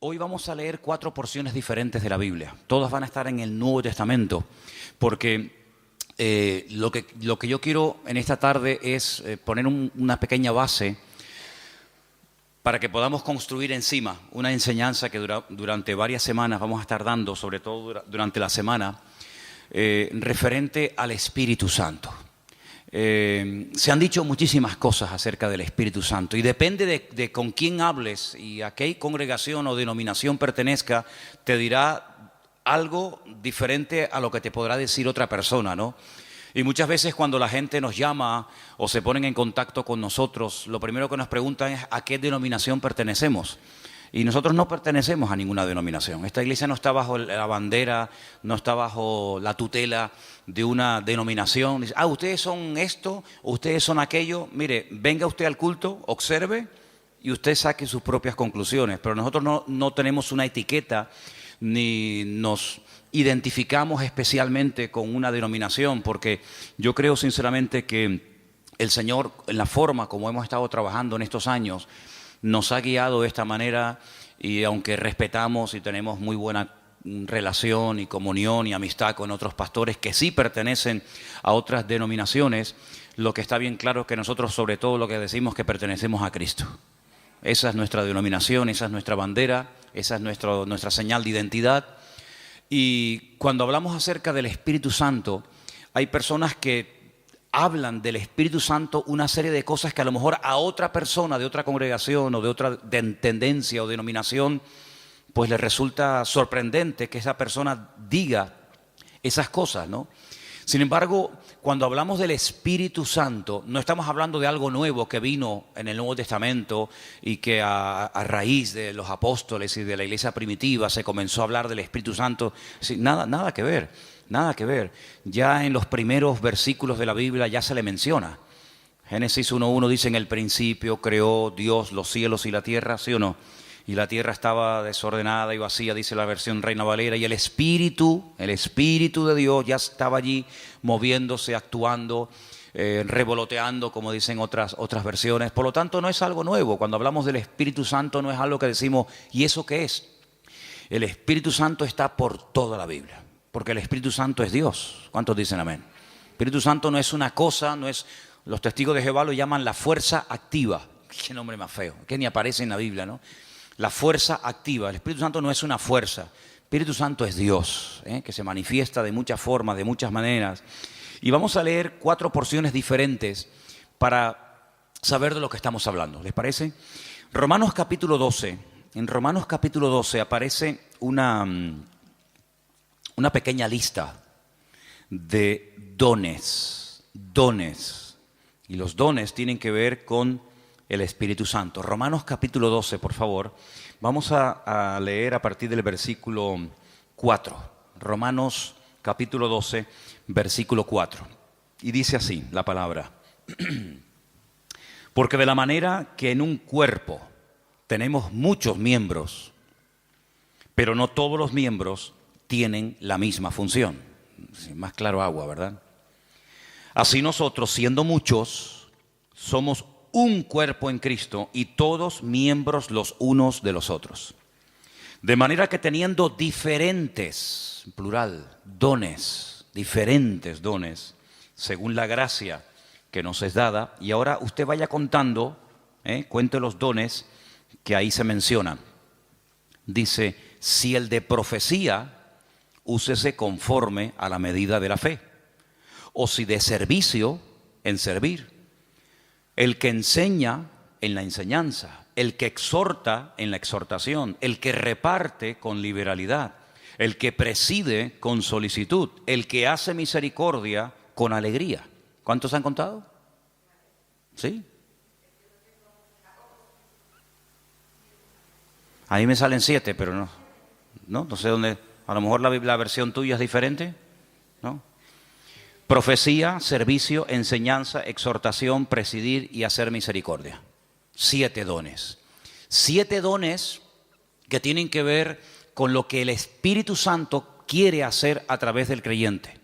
Hoy vamos a leer 4 porciones diferentes de la Biblia. Todas van a estar en el Nuevo Testamento, porque lo que yo quiero en esta tarde es poner una pequeña base para que podamos construir encima una enseñanza que durante varias semanas vamos a estar dando, sobre todo durante la semana, referente al Espíritu Santo. Se han dicho muchísimas cosas acerca del Espíritu Santo y depende de con quién hables y a qué congregación o denominación pertenezca, te dirá algo diferente a lo que te podrá decir otra persona, ¿no? Y muchas veces cuando la gente nos llama o se ponen en contacto con nosotros, lo primero que nos preguntan es a qué denominación pertenecemos. Y nosotros no pertenecemos a ninguna denominación. Esta iglesia no está bajo la bandera, no está bajo la tutela de una denominación. Dice, ustedes son esto, ustedes son aquello. Mire, venga usted al culto, observe y usted saque sus propias conclusiones. Pero nosotros no tenemos una etiqueta ni nos identificamos especialmente con una denominación, porque yo creo sinceramente que el Señor, en la forma como hemos estado trabajando en estos años, nos ha guiado de esta manera, y aunque respetamos y tenemos muy buena relación y comunión y amistad con otros pastores que sí pertenecen a otras denominaciones, lo que está bien claro es que nosotros sobre todo lo que decimos es que pertenecemos a Cristo. Esa es nuestra denominación, esa es nuestra bandera, esa es nuestra señal de identidad. Y cuando hablamos acerca del Espíritu Santo, hay personas que hablan del Espíritu Santo una serie de cosas que a lo mejor a otra persona de otra congregación o de otra tendencia o denominación, pues le resulta sorprendente que esa persona diga esas cosas, ¿no? Sin embargo, cuando hablamos del Espíritu Santo, no estamos hablando de algo nuevo que vino en el Nuevo Testamento y que a raíz de los apóstoles y de la iglesia primitiva se comenzó a hablar del Espíritu Santo. Sí, nada que ver, nada que ver. Ya en los primeros versículos de la Biblia ya se le menciona. Génesis 1:1 dice: en el principio creó Dios los cielos y la tierra, ¿sí o no? Y la tierra estaba desordenada y vacía, dice la versión Reina Valera, y el Espíritu de Dios ya estaba allí moviéndose, actuando, revoloteando, como dicen otras versiones. Por lo tanto, no es algo nuevo. Cuando hablamos del Espíritu Santo no es algo que decimos, ¿y eso qué es? El Espíritu Santo está por toda la Biblia, porque el Espíritu Santo es Dios. ¿Cuántos dicen amén? El Espíritu Santo no es una cosa, no es, los testigos de Jehová lo llaman la fuerza activa. Qué nombre más feo, que ni aparece en la Biblia, ¿no? La fuerza activa. El Espíritu Santo no es una fuerza. El Espíritu Santo es Dios, que se manifiesta de muchas formas, de muchas maneras. Y vamos a leer 4 porciones diferentes para saber de lo que estamos hablando. ¿Les parece? Romanos capítulo 12. En Romanos capítulo 12 aparece una pequeña lista de dones. Y los dones tienen que ver con el Espíritu Santo. Romanos capítulo 12, por favor. Vamos a leer a partir del versículo 4. Romanos capítulo 12, versículo 4. Y dice así la palabra: porque de la manera que en un cuerpo tenemos muchos miembros, pero no todos los miembros tienen la misma función. Más claro agua, ¿verdad? Así nosotros, siendo muchos, somos un cuerpo en Cristo y todos miembros los unos de los otros. De manera que teniendo diferentes, plural, dones, diferentes dones, según la gracia que nos es dada. Y ahora usted vaya contando, cuente los dones que ahí se mencionan. Dice, si el de profecía, úsese conforme a la medida de la fe. O si de servicio, en servir. El que enseña, en la enseñanza. El que exhorta, en la exhortación. El que reparte, con liberalidad. El que preside, con solicitud. El que hace misericordia, con alegría. ¿Cuántos han contado? ¿Sí? A mí me salen 7, pero no sé dónde. A lo mejor la versión tuya es diferente, ¿no? Profecía, servicio, enseñanza, exhortación, presidir y hacer misericordia. 7 dones. 7 dones que tienen que ver con lo que el Espíritu Santo quiere hacer a través del creyente.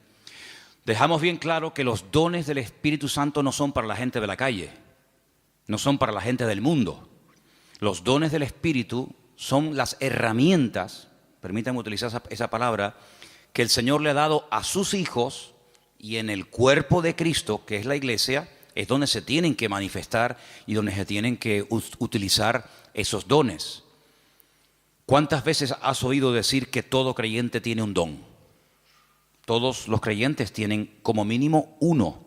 Dejamos bien claro que los dones del Espíritu Santo no son para la gente de la calle, no son para la gente del mundo. Los dones del Espíritu son las herramientas, permítanme utilizar esa palabra, que el Señor le ha dado a sus hijos, y en el cuerpo de Cristo, que es la iglesia, es donde se tienen que manifestar y donde se tienen que utilizar esos dones. ¿Cuántas veces has oído decir que todo creyente tiene un don? Todos los creyentes tienen como mínimo uno.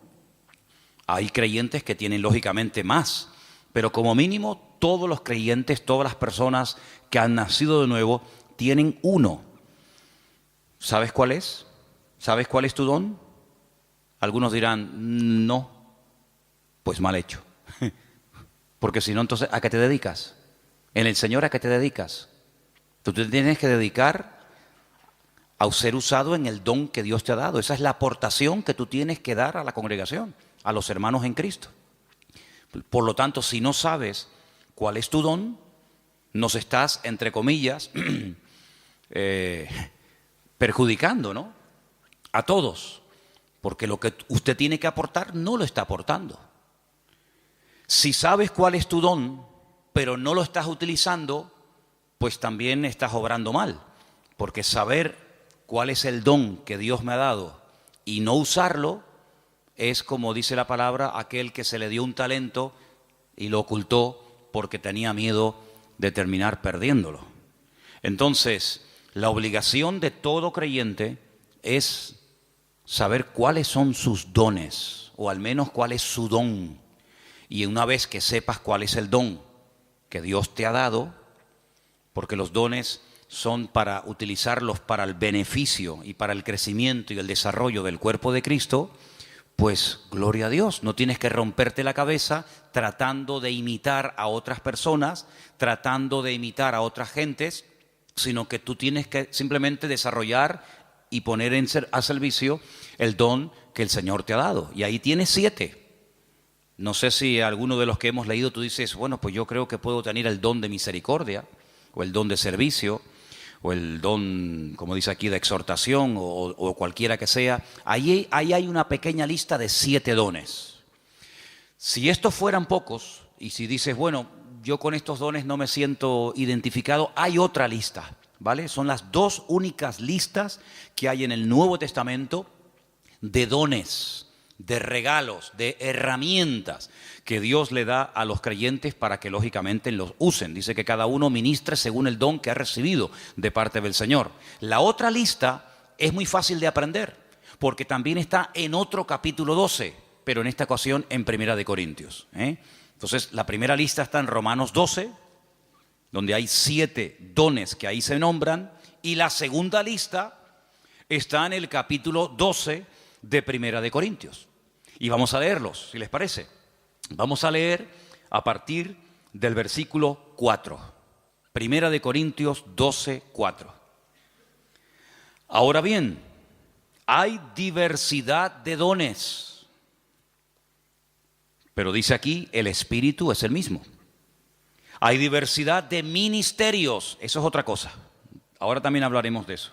Hay creyentes que tienen lógicamente más, pero como mínimo todos los creyentes, todas las personas que han nacido de nuevo, tienen uno. ¿Sabes cuál es? ¿Sabes cuál es tu don? Algunos dirán, no, pues mal hecho. Porque si no, entonces, ¿a qué te dedicas? En el Señor, ¿a qué te dedicas? Tú te tienes que dedicar a ser usado en el don que Dios te ha dado. Esa es la aportación que tú tienes que dar a la congregación, a los hermanos en Cristo. Por lo tanto, si no sabes cuál es tu don, nos estás, entre comillas, perjudicando, ¿no? A todos. Porque lo que usted tiene que aportar no lo está aportando. Si sabes cuál es tu don, pero no lo estás utilizando, pues también estás obrando mal. Porque saber cuál es el don que Dios me ha dado y no usarlo es, como dice la palabra, aquel que se le dio un talento y lo ocultó porque tenía miedo de terminar perdiéndolo. Entonces, la obligación de todo creyente es saber cuáles son sus dones, o al menos cuál es su don. Y una vez que sepas cuál es el don que Dios te ha dado, porque los dones son para utilizarlos para el beneficio y para el crecimiento y el desarrollo del cuerpo de Cristo, pues gloria a Dios, no tienes que romperte la cabeza tratando de imitar a otras personas, tratando de imitar a otras gentes, sino que tú tienes que simplemente desarrollar y poner a servicio el don que el Señor te ha dado. Y ahí tienes 7. No sé si alguno de los que hemos leído tú dices, bueno, pues yo creo que puedo tener el don de misericordia, o el don de servicio, o el don, como dice aquí, de exhortación, o cualquiera que sea. Ahí hay una pequeña lista de 7 dones. Si estos fueran pocos, y si dices, bueno, yo con estos dones no me siento identificado, hay otra lista, ¿vale? Son las 2 únicas listas que hay en el Nuevo Testamento de dones, de regalos, de herramientas que Dios le da a los creyentes para que lógicamente los usen. Dice que cada uno ministre según el don que ha recibido de parte del Señor. La otra lista es muy fácil de aprender, porque también está en otro capítulo 12, pero en esta ocasión en Primera de Corintios. Entonces, la primera lista está en Romanos 12, donde hay 7 dones que ahí se nombran, y la segunda lista está en el capítulo 12 de Primera de Corintios. Y vamos a leerlos, si les parece. Vamos a leer a partir del versículo 4. Primera de Corintios 12, 4. Ahora bien, hay diversidad de dones, pero dice aquí, el Espíritu es el mismo. Hay diversidad de ministerios, eso es otra cosa. Ahora también hablaremos de eso.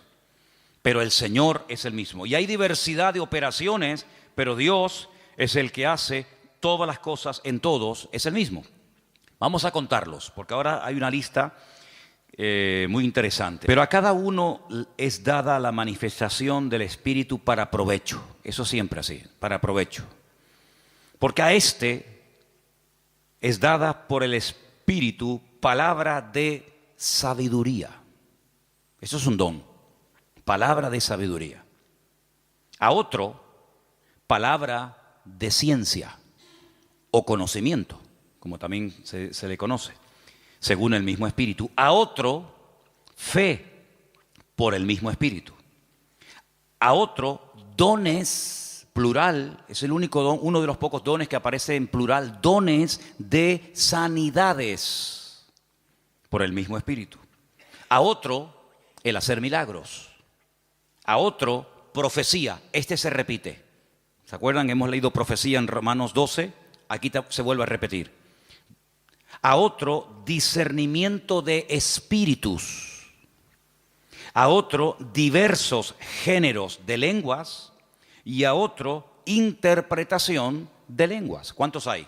Pero el Señor es el mismo. Y hay diversidad de operaciones, pero Dios es el que hace todas las cosas en todos, es el mismo. Vamos a contarlos, porque ahora hay una lista muy interesante. Pero a cada uno es dada la manifestación del Espíritu para provecho. Eso siempre así, para provecho. Porque a este es dada por el Espíritu palabra de sabiduría. Eso es un don. Palabra de sabiduría. A otro, palabra de ciencia o conocimiento, como también se le conoce, según el mismo Espíritu. A otro, fe por el mismo Espíritu. A otro, dones, plural, es el único don, uno de los pocos dones que aparece en plural, dones de sanidades por el mismo Espíritu. A otro, el hacer milagros. A otro, profecía. Este se repite. ¿Se acuerdan? Hemos leído profecía en Romanos 12. Aquí se vuelve a repetir. A otro, discernimiento de espíritus. A otro, diversos géneros de lenguas. Y a otro, interpretación de lenguas. ¿Cuántos hay?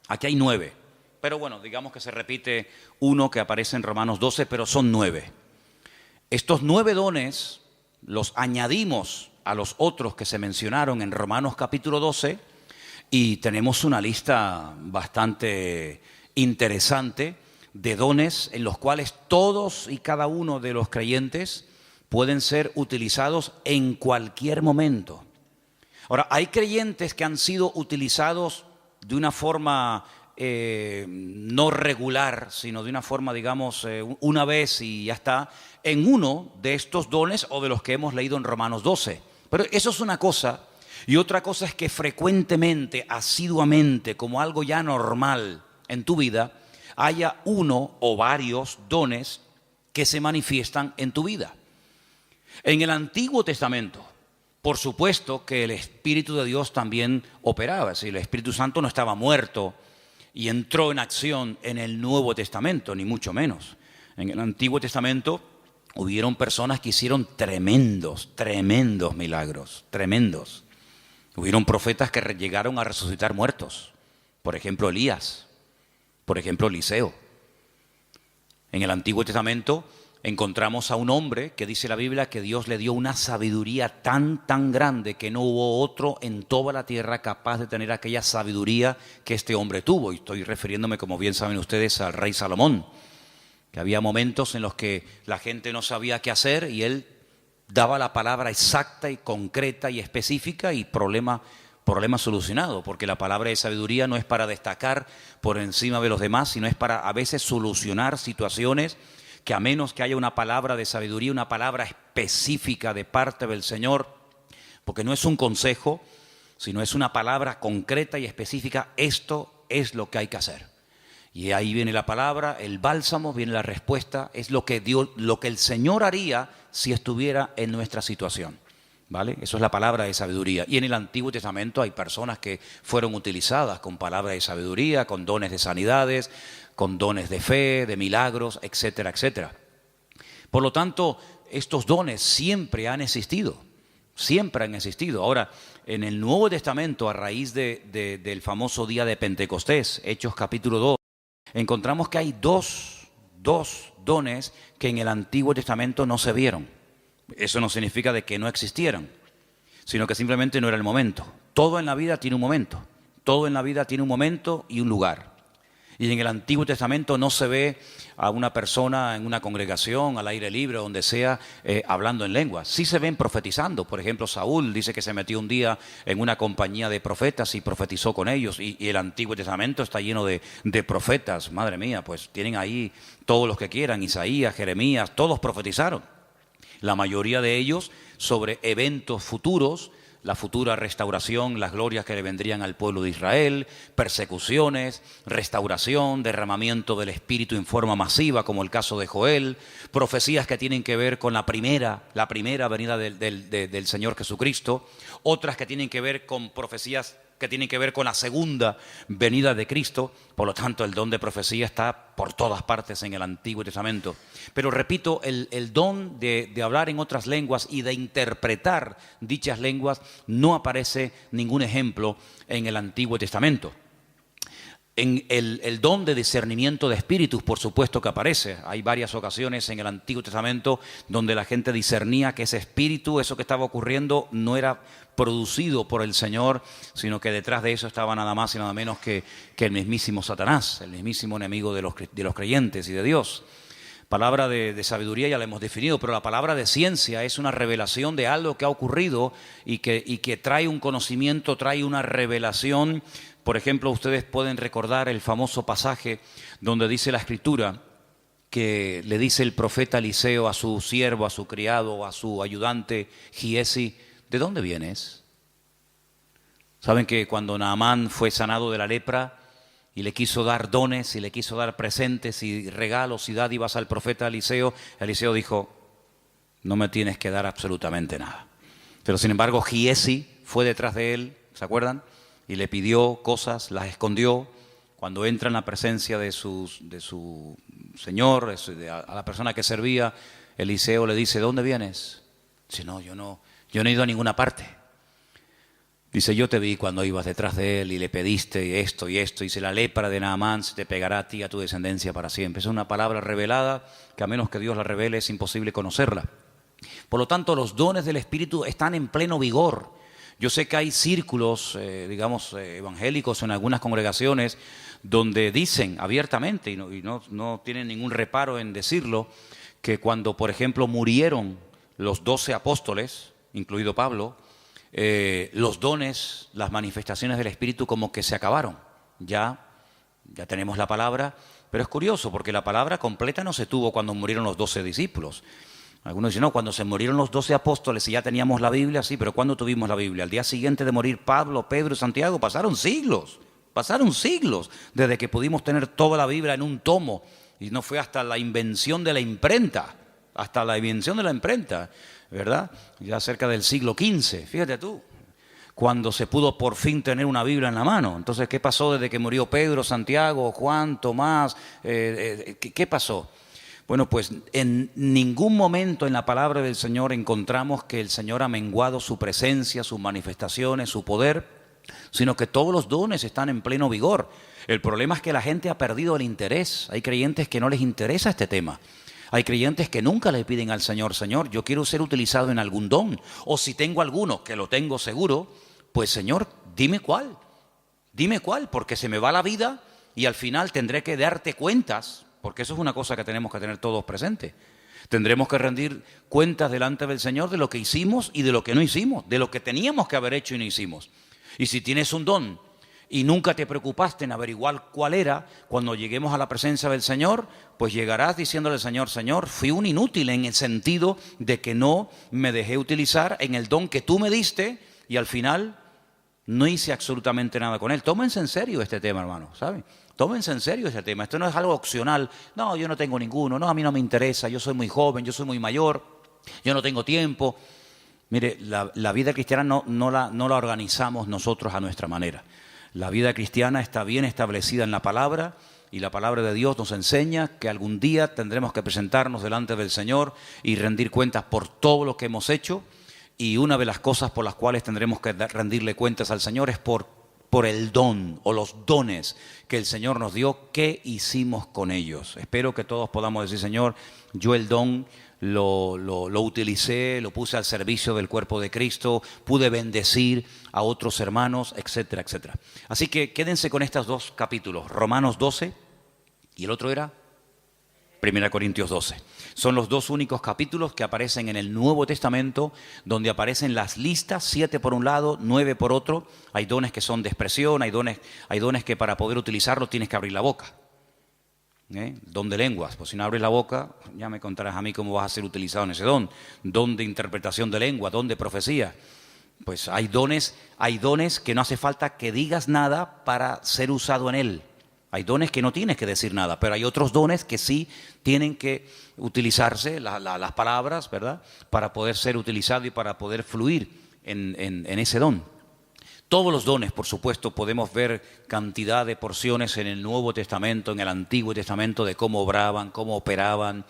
Aquí hay 9. Pero bueno, digamos que se repite uno que aparece en Romanos 12, pero son 9. Estos 9 dones los añadimos a los otros que se mencionaron en Romanos capítulo 12 y tenemos una lista bastante interesante de dones en los cuales todos y cada uno de los creyentes pueden ser utilizados en cualquier momento. Ahora, hay creyentes que han sido utilizados de una forma no regular, sino de una forma, digamos, una vez y ya está, en uno de estos dones o de los que hemos leído en Romanos 12. Pero eso es una cosa, y otra cosa es que frecuentemente, asiduamente, como algo ya normal en tu vida, haya uno o varios dones que se manifiestan en tu vida. En el Antiguo Testamento, por supuesto que el Espíritu de Dios también operaba, es decir, el Espíritu Santo no estaba muerto y entró en acción en el Nuevo Testamento, ni mucho menos. En el Antiguo Testamento hubieron personas que hicieron tremendos milagros, tremendos. Hubieron profetas que llegaron a resucitar muertos, por ejemplo Elías, por ejemplo Eliseo. En el Antiguo Testamento encontramos a un hombre que dice la Biblia que Dios le dio una sabiduría tan grande que no hubo otro en toda la tierra capaz de tener aquella sabiduría que este hombre tuvo. Y estoy refiriéndome, como bien saben ustedes, al rey Salomón, que había momentos en los que la gente no sabía qué hacer y él daba la palabra exacta y concreta y específica y problema solucionado, porque la palabra de sabiduría no es para destacar por encima de los demás, sino es para a veces solucionar situaciones que a menos que haya una palabra de sabiduría, una palabra específica de parte del Señor, porque no es un consejo, sino es una palabra concreta y específica, esto es lo que hay que hacer. Y ahí viene la palabra, el bálsamo, viene la respuesta, es lo que Dios, lo que el Señor haría si estuviera en nuestra situación. ¿Vale? Eso es la palabra de sabiduría. Y en el Antiguo Testamento hay personas que fueron utilizadas con palabra de sabiduría, con dones de sanidades, con dones de fe, de milagros, etcétera, etcétera. Por lo tanto, estos dones siempre han existido, siempre han existido. Ahora, en el Nuevo Testamento, a raíz del famoso día de Pentecostés, Hechos capítulo 2, encontramos que hay dos dones que en el Antiguo Testamento no se vieron. Eso no significa de que no existieran, sino que simplemente no era el momento. Todo en la vida tiene un momento. Todo en la vida tiene un momento y un lugar. Y en el Antiguo Testamento no se ve a una persona en una congregación, al aire libre, donde sea, hablando en lenguas. Sí se ven profetizando. Por ejemplo, Saúl dice que se metió un día en una compañía de profetas y profetizó con ellos. Y el Antiguo Testamento está lleno de profetas. Madre mía, pues tienen ahí todos los que quieran. Isaías, Jeremías, todos profetizaron. La mayoría de ellos sobre eventos futuros, la futura restauración, las glorias que le vendrían al pueblo de Israel, persecuciones, restauración, derramamiento del Espíritu en forma masiva, como el caso de Joel, profecías que tienen que ver con la primera venida del Señor Jesucristo, otras que tienen que ver con profecías que tienen que ver con la segunda venida de Cristo. Por lo tanto, el don de profecía está por todas partes en el Antiguo Testamento. Pero repito, el don de hablar en otras lenguas y de interpretar dichas lenguas no aparece ningún ejemplo en el Antiguo Testamento. En el don de discernimiento de espíritus, por supuesto que aparece. Hay varias ocasiones en el Antiguo Testamento donde la gente discernía que ese espíritu, eso que estaba ocurriendo, no era producido por el Señor, sino que detrás de eso estaba nada más y nada menos que el mismísimo Satanás, el mismísimo enemigo de los creyentes y de Dios. Palabra de sabiduría ya la hemos definido, pero la palabra de ciencia es una revelación de algo que ha ocurrido y que trae un conocimiento, trae una revelación. Por ejemplo, ustedes pueden recordar el famoso pasaje donde dice la Escritura que le dice el profeta Eliseo a su siervo, a su criado, a su ayudante Giesi: ¿de dónde vienes? Saben que cuando Naamán fue sanado de la lepra y le quiso dar dones y le quiso dar presentes y regalos y dádivas al profeta Eliseo, Eliseo dijo: no me tienes que dar absolutamente nada. Pero sin embargo Giesi fue detrás de él, ¿se acuerdan? Y le pidió cosas, las escondió. Cuando entra en la presencia de su señor, a la persona que servía, Eliseo le dice: ¿de dónde vienes? Dice: no, yo no he ido a ninguna parte. Dice, yo te vi cuando ibas detrás de él y le pediste esto y esto. Dice, la lepra de Naamán se te pegará a ti y a tu descendencia para siempre. Es una palabra revelada que a menos que Dios la revele es imposible conocerla. Por lo tanto, los dones del Espíritu están en pleno vigor. Yo sé que hay círculos, evangélicos en algunas congregaciones donde dicen abiertamente, y no tienen ningún reparo en decirlo, que cuando, por ejemplo, murieron los 12 apóstoles, incluido Pablo, los dones, las manifestaciones del Espíritu como que se acabaron. Ya tenemos la palabra, pero es curioso porque la palabra completa no se tuvo cuando murieron los 12 discípulos. Algunos dicen, no, cuando se murieron los 12 apóstoles y ya teníamos la Biblia, sí, pero ¿cuándo tuvimos la Biblia? Al día siguiente de morir Pablo, Pedro y Santiago, pasaron siglos desde que pudimos tener toda la Biblia en un tomo. Y no fue hasta la invención de la imprenta, ¿verdad? Ya cerca del siglo XV, fíjate tú, cuando se pudo por fin tener una Biblia en la mano. Entonces, ¿qué pasó desde que murió Pedro, Santiago, Juan, Tomás? ¿Qué pasó? Bueno, pues en ningún momento en la palabra del Señor encontramos que el Señor ha menguado su presencia, sus manifestaciones, su poder, sino que todos los dones están en pleno vigor. El problema es que la gente ha perdido el interés. Hay creyentes que no les interesa este tema. Hay creyentes que nunca le piden al Señor, Señor, yo quiero ser utilizado en algún don. O si tengo alguno, que lo tengo seguro, pues Señor, dime cuál, porque se me va la vida y al final tendré que darte cuentas, porque eso es una cosa que tenemos que tener todos presentes. Tendremos que rendir cuentas delante del Señor de lo que hicimos y de lo que no hicimos, de lo que teníamos que haber hecho y no hicimos. Y si tienes un don y nunca te preocupaste en averiguar cuál era, cuando lleguemos a la presencia del Señor, pues llegarás diciéndole al Señor, Señor, fui un inútil en el sentido de que no me dejé utilizar en el don que tú me diste y al final no hice absolutamente nada con él. Tómense en serio este tema, hermano, ¿saben? Tómense en serio este tema. Esto no es algo opcional. No, yo no tengo ninguno. No, a mí no me interesa. Yo soy muy joven, yo soy muy mayor. Yo no tengo tiempo. Mire, la vida cristiana no la organizamos nosotros a nuestra manera. La vida cristiana está bien establecida en la palabra y la palabra de Dios nos enseña que algún día tendremos que presentarnos delante del Señor y rendir cuentas por todo lo que hemos hecho. Y una de las cosas por las cuales tendremos que rendirle cuentas al Señor es por el don o los dones que el Señor nos dio, ¿qué hicimos con ellos? Espero que todos podamos decir, Señor, yo el don lo utilicé, lo puse al servicio del cuerpo de Cristo, pude bendecir a otros hermanos, etcétera, etcétera. Así que quédense con estos dos capítulos, Romanos 12 y el otro era 1 Corintios 12. Son los dos únicos capítulos que aparecen en el Nuevo Testamento donde aparecen las listas, 7 por un lado, 9 por otro. Hay dones que son de expresión, hay dones que para poder utilizarlo tienes que abrir la boca. Don de lenguas, pues si no abres la boca, ya me contarás a mí cómo vas a ser utilizado en ese don. Don de interpretación de lengua, don de profecía. Pues hay dones que no hace falta que digas nada para ser usado en él. Hay dones que no tienes que decir nada, pero hay otros dones que sí tienen que utilizarse, las palabras, ¿verdad?, para poder ser utilizado y para poder fluir en ese don. Todos los dones, por supuesto, podemos ver cantidad de porciones en el Nuevo Testamento, en el Antiguo Testamento, de cómo obraban, cómo operaban,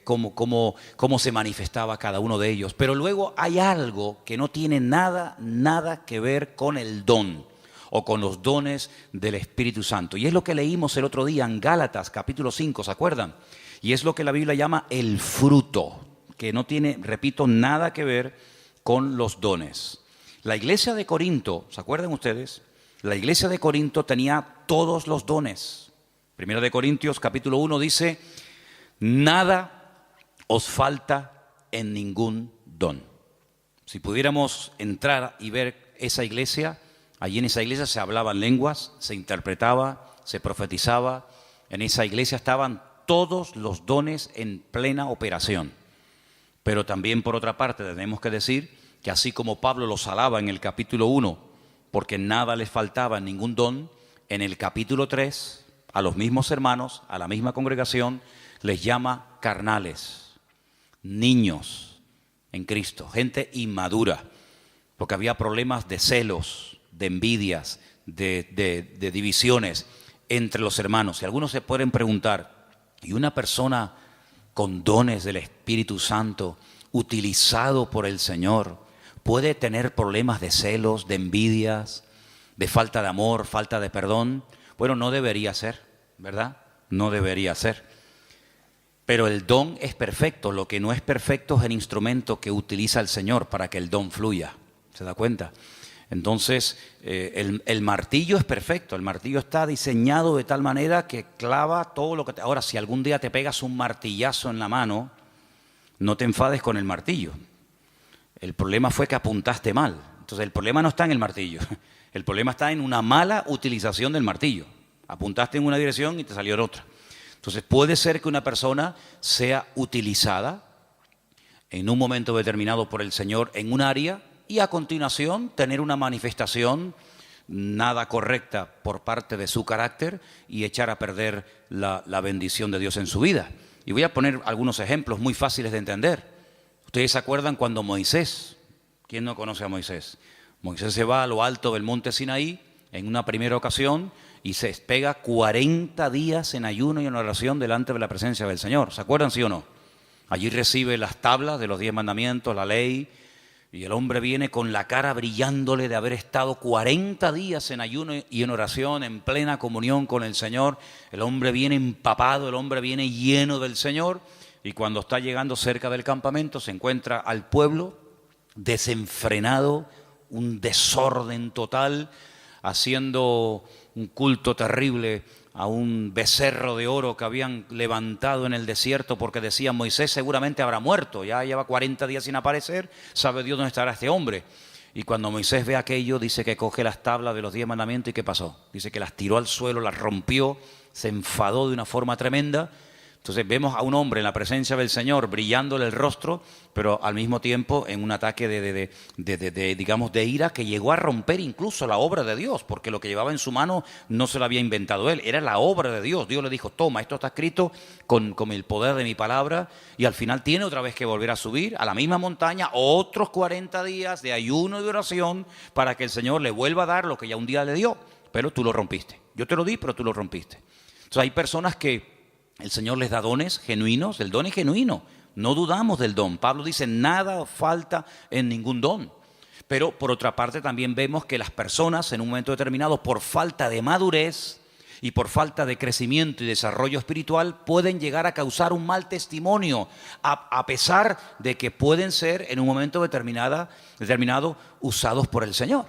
cómo se manifestaba cada uno de ellos. Pero luego hay algo que no tiene nada que ver con el don o con los dones del Espíritu Santo. Y es lo que leímos el otro día en Gálatas, capítulo 5, ¿se acuerdan? Y es lo que la Biblia llama el fruto, que no tiene, repito, nada que ver con los dones. La iglesia de Corinto, ¿se acuerdan ustedes? La iglesia de Corinto tenía todos los dones. Primera de Corintios, capítulo 1, dice, nada os falta en ningún don. Si pudiéramos entrar y ver esa iglesia, allí en esa iglesia se hablaban lenguas, se interpretaba, se profetizaba. En esa iglesia estaban todos los dones en plena operación. Pero también, por otra parte, tenemos que decir que así como Pablo los alaba en el capítulo 1, porque nada les faltaba, ningún don, en el capítulo 3, a los mismos hermanos, a la misma congregación, les llama carnales, niños en Cristo, gente inmadura, porque había problemas de celos, de envidias, de divisiones entre los hermanos. Y algunos se pueden preguntar, ¿y una persona con dones del Espíritu Santo, utilizado por el Señor, puede tener problemas de celos, de envidias, de falta de amor, falta de perdón. Bueno, no debería ser, ¿verdad? No debería ser. Pero el don es perfecto. Lo que no es perfecto es el instrumento que utiliza el Señor para que el don fluya. ¿Se da cuenta? Entonces, el martillo es perfecto. El martillo está diseñado de tal manera que clava todo lo que te... Ahora, si algún día te pegas un martillazo en la mano, no te enfades con el martillo. El problema fue que apuntaste mal. Entonces, el problema no está en el martillo. El problema está en una mala utilización del martillo. Apuntaste en una dirección y te salió en otra. Entonces, puede ser que una persona sea utilizada en un momento determinado por el Señor en un área y a continuación tener una manifestación nada correcta por parte de su carácter y echar a perder la bendición de Dios en su vida. Y voy a poner algunos ejemplos muy fáciles de entender. Ustedes se acuerdan cuando Moisés, ¿quién no conoce a Moisés? Moisés se va a lo alto del monte Sinaí en una primera ocasión y se pega 40 días en ayuno y en oración delante de la presencia del Señor. ¿Se acuerdan, sí o no? Allí recibe las tablas de los 10 mandamientos, la ley, y el hombre viene con la cara brillándole de haber estado 40 días en ayuno y en oración, en plena comunión con el Señor. El hombre viene empapado, el hombre viene lleno del Señor, y cuando está llegando cerca del campamento se encuentra al pueblo desenfrenado, un desorden total, haciendo un culto terrible a un becerro de oro que habían levantado en el desierto porque decían Moisés seguramente habrá muerto, ya lleva 40 días sin aparecer, sabe Dios dónde estará este hombre. Y cuando Moisés ve aquello, dice que coge las tablas de los 10 mandamientos y ¿qué pasó? Dice que las tiró al suelo, las rompió, se enfadó de una forma tremenda. Entonces vemos a un hombre en la presencia del Señor brillándole el rostro, pero al mismo tiempo en un ataque de ira que llegó a romper incluso la obra de Dios, porque lo que llevaba en su mano no se lo había inventado él, era la obra de Dios. Dios le dijo, toma, esto está escrito con el poder de mi palabra, y al final tiene otra vez que volver a subir a la misma montaña, otros 40 días de ayuno y de oración para que el Señor le vuelva a dar lo que ya un día le dio, pero tú lo rompiste. Yo te lo di, pero tú lo rompiste. Entonces hay personas que el Señor les da dones genuinos, el don es genuino, no dudamos del don. Pablo dice, nada falta en ningún don. Pero por otra parte también vemos que las personas en un momento determinado, por falta de madurez y por falta de crecimiento y desarrollo espiritual, pueden llegar a causar un mal testimonio, a pesar de que pueden ser en un momento determinado usados por el Señor.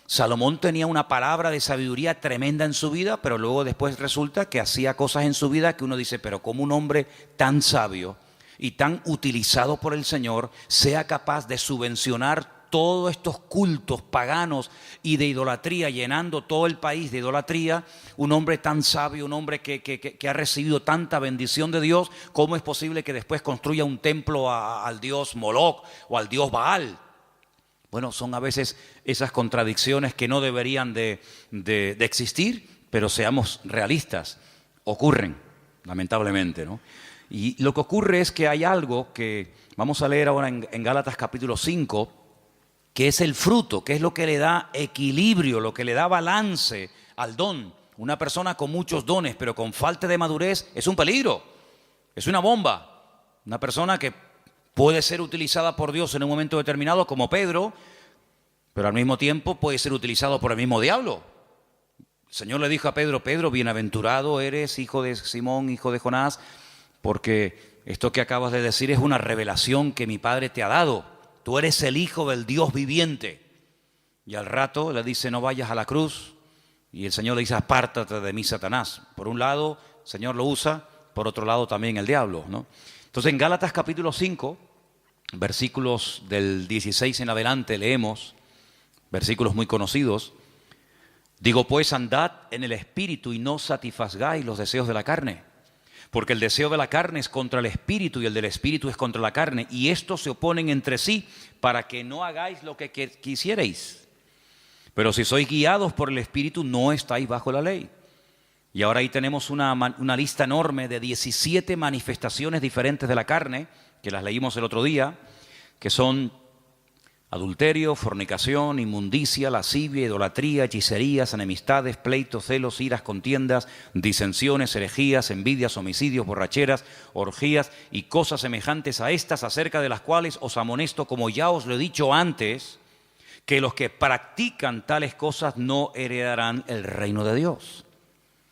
Salomón tenía una palabra de sabiduría tremenda en su vida, pero luego después resulta que hacía cosas en su vida que uno dice, pero ¿cómo un hombre tan sabio y tan utilizado por el Señor sea capaz de subvencionar todos estos cultos paganos y de idolatría, llenando todo el país de idolatría? Un hombre tan sabio, un hombre que ha recibido tanta bendición de Dios, ¿cómo es posible que después construya un templo al dios Moloc o al dios Baal? Bueno, son a veces esas contradicciones que no deberían de existir, pero seamos realistas, ocurren, lamentablemente, ¿no? Y lo que ocurre es que hay algo que vamos a leer ahora en Gálatas capítulo 5, que es el fruto, que es lo que le da equilibrio, lo que le da balance al don. Una persona con muchos dones, pero con falta de madurez, es un peligro, es una bomba. Una persona que puede ser utilizada por Dios en un momento determinado, como Pedro, pero al mismo tiempo puede ser utilizado por el mismo diablo. El Señor le dijo a Pedro, Pedro, bienaventurado eres, hijo de Simón, hijo de Jonás, porque esto que acabas de decir es una revelación que mi Padre te ha dado. Tú eres el Hijo del Dios viviente. Y al rato le dice, no vayas a la cruz. Y el Señor le dice, apártate de mí, Satanás. Por un lado, el Señor lo usa, por otro lado también el diablo, ¿no? Entonces en Gálatas capítulo 5, versículos del 16 en adelante leemos, versículos muy conocidos. Digo pues, andad en el Espíritu y no satisfagáis los deseos de la carne. Porque el deseo de la carne es contra el Espíritu y el del Espíritu es contra la carne. Y estos se oponen entre sí para que no hagáis lo que quisierais. Pero si sois guiados por el Espíritu, no estáis bajo la ley. Y ahora ahí tenemos una lista enorme de 17 manifestaciones diferentes de la carne, que las leímos el otro día, que son adulterio, fornicación, inmundicia, lascivia, idolatría, hechicerías, enemistades, pleitos, celos, iras, contiendas, disensiones, herejías, envidias, homicidios, borracheras, orgías y cosas semejantes a estas, acerca de las cuales os amonesto, como ya os lo he dicho antes, que los que practican tales cosas no heredarán el reino de Dios.